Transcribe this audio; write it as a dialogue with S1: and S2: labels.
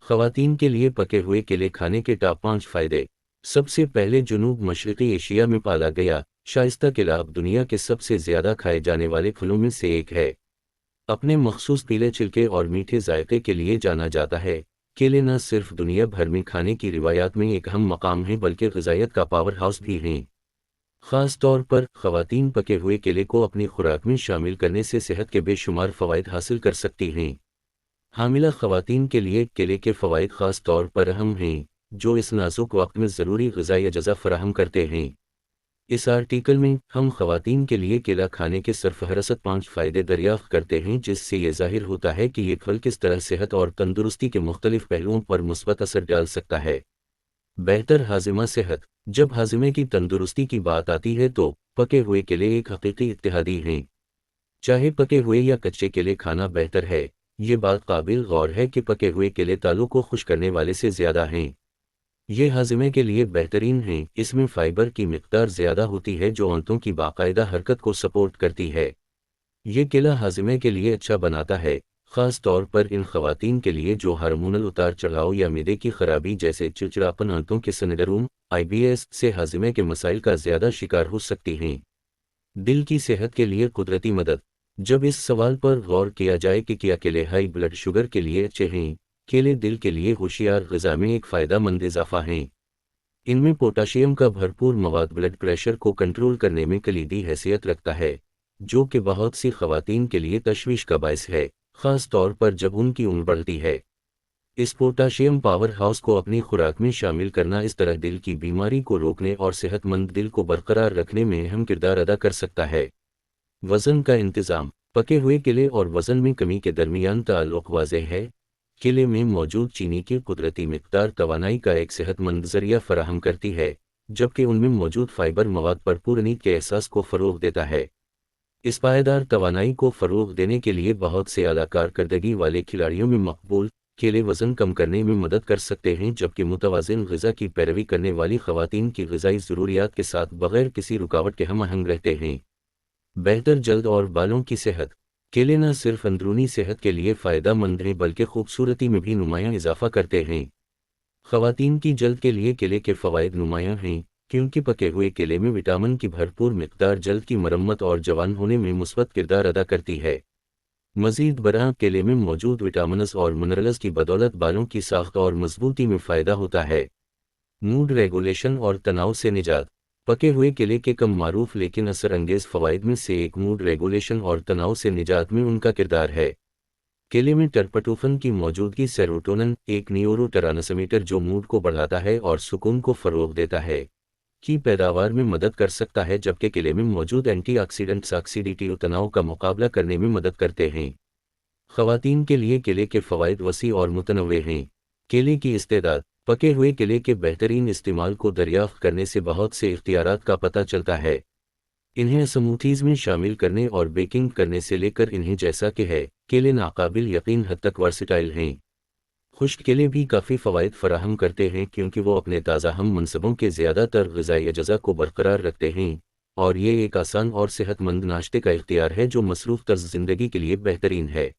S1: ख़वातीन के लिए पके हुए केले खाने के टॉप 5 फ़ायदे। सबसे पहले जनूब मशरक़ी एशिया में पाला गया शाइस्ता केला अब दुनिया के सबसे ज़्यादा खाए जाने वाले फलों में से एक है। अपने मखसूस पीले छिलके और मीठे जायके के लिए जाना जाता है। केले न सिर्फ दुनिया भर में खाने की रिवायात में एक अहम मकाम हैं बल्कि ग़िज़ाइयत का पावर हाउस भी हैं। ख़ास तौर पर ख़वातीन पके हुए केले को अपनी खुराक में शामिल करने से सेहत के बेशुमार फ़वाइद हासिल कर सकती हैं। हामिला ख़वातीन के लिए केले के फ़वाइद ख़ास तौर पर अहम हैं, जो इस नाजुक वक्त में ज़रूरी ग़िज़ाई अज़ा फराहम करते हैं। इस आर्टिकल में हम ख़वातीन के लिए केला खाने के सरफ़हरस्त 5 फ़ायदे दरियाफ़्त करते हैं, जिससे ये ज़ाहिर होता है कि ये फल किस तरह सेहत और तंदुरुस्ती के मुख्तलिफ़ पहलुओं पर मुस्बत असर डाल सकता है। बेहतर हाज़िमा सेहत। जब हाज़िमे की तंदुरुस्ती की बात आती है तो पके हुए केले एक हकीकी इत्तेहादी हैं। चाहे पके हुए या कच्चे केले खाना बेहतर है, ये बात काबिल गौर है कि पके हुए केले तालू को खुश करने वाले से ज़्यादा हैं। ये हाज़िमे के लिए बेहतरीन हैं, इसमें फ़ाइबर की मिक़दार ज़्यादा होती है जो आंतों की बाकायदा हरकत को सपोर्ट करती है। ये केला हाज़िमे के लिए अच्छा बनाता है, ख़ास तौर पर इन ख़वातीन के लिए जो हार्मोनल उतार चढ़ाव या मिदे की खराबी जैसे चिड़चिड़ापन, आंतों के सिंड्रोम (IBS) से हाज़िमे के मसाइल का ज़्यादा शिकार हो सकती हैं। दिल की सेहत के लिए कुदरती मदद। जब इस सवाल पर गौर किया जाए कि क्या केले हाई ब्लड शुगर के लिए अच्छे हैं, केले दिल के लिए होशियार ग़िज़ा में एक फ़ायदेमंद इज़ाफ़ा हैं। इनमें पोटाशियम का भरपूर मवाद ब्लड प्रेशर को कंट्रोल करने में कलीदी हैसियत रखता है, जो कि बहुत सी ख़वातीन के लिए तशवीश का बायस है, ख़ास तौर पर जब उनकी उम्र बढ़ती है। इस पोटाशियम पावर हाउस को अपनी खुराक में शामिल करना इस तरह दिल की बीमारी को रोकने और सेहतमंद दिल को बरकरार रखने में अहम किरदार अदा कर सकता है। वज़न का इंतज़ाम। पके हुए केले और वज़न में कमी के दरमियान ताल्लुक़ वाज़ेह है। केले में मौजूद चीनी की कुदरती मिक़दार तवानाई का एक सेहतमंद ज़रिया फराहम करती है, जबकि उनमें मौजूद फ़ाइबर मवाद भरपूर नींद के एहसास को फ़रोग़ देता है। इस पायदार तवानाई को फ़रोग़ देने के लिए बहुत से आला कारकर्दगी वाले खिलाड़ियों में मकबूल केले वज़न कम करने में मदद कर सकते हैं, जबकि मुतवाज़िन ग़िज़ा की पैरवी करने वाली ख़वातीन की ग़िज़ाई ज़रूरियात के साथ बग़ैर किसी रुकावट के हम आहंग रहते हैं। बेहतर जल्द और बालों की सेहत। केले न सिर्फ अंदरूनी सेहत के लिए फ़ायदेमंद हैं बल्कि खूबसूरती में भी नुमायाँ इजाफ़ा करते हैं। ख़वातीन की जल्द के लिए केले के फ़वाइद नुमायाँ हैं, क्योंकि पके हुए केले में विटामिन की भरपूर मिक़दार जल्द की मरम्मत और जवान होने में मुस्बत किरदार अदा करती है। मज़ीद बरआं केले में मौजूद विटामिन्स और मिनरल्स की बदौलत बालों की साख़्त और मज़बूती में फ़ायदा होता है। मूड रेगुलेशन और तनाव से निजात। पके हुए केले के कम मारूफ लेकिन असर अंगेज़ फ़वाइद में से एक मूड रेगुलेशन और तनाव से निजात में उनका किरदार है। केले में टरपटोफ़न की मौजूदगी सेरोटोनिन, एक न्यूरोट्रांसमीटर जो मूड को बढ़ाता है और सुकून को फ़रोग़ देता है, की पैदावार में मदद कर सकता है, जबकि केले में मौजूद एंटीऑक्सीडेंट्स ऑक्सीडेटिव तनाव का मुकाबला करने में मदद करते हैं। ख़वातीन के लिए केले के फ़वाइद वसी और मुतनव्वे हैं। केले की इस्तेदाद। पके हुए केले के बेहतरीन इस्तेमाल को दरियाफ़्त करने से बहुत से इख्तियारात का पता चलता है। इन्हें स्मूथीज़ में शामिल करने और बेकिंग करने से लेकर इन्हें जैसा कि है, केले नाकाबिल यकीन हद तक वर्सेटाइल हैं। खुश्क केले भी काफ़ी फ़वाइद फ़राहम करते हैं क्योंकि वो अपने ताज़ा हम मनसबों के ज़्यादातर ग़िज़ाई अज़ा को बरकरार रखते हैं, और ये एक आसान और सेहतमंद नाश्ते का इख्तियार है जो मसरूफ़ तर्ज़ ज़िंदगी के लिए बेहतरीन है।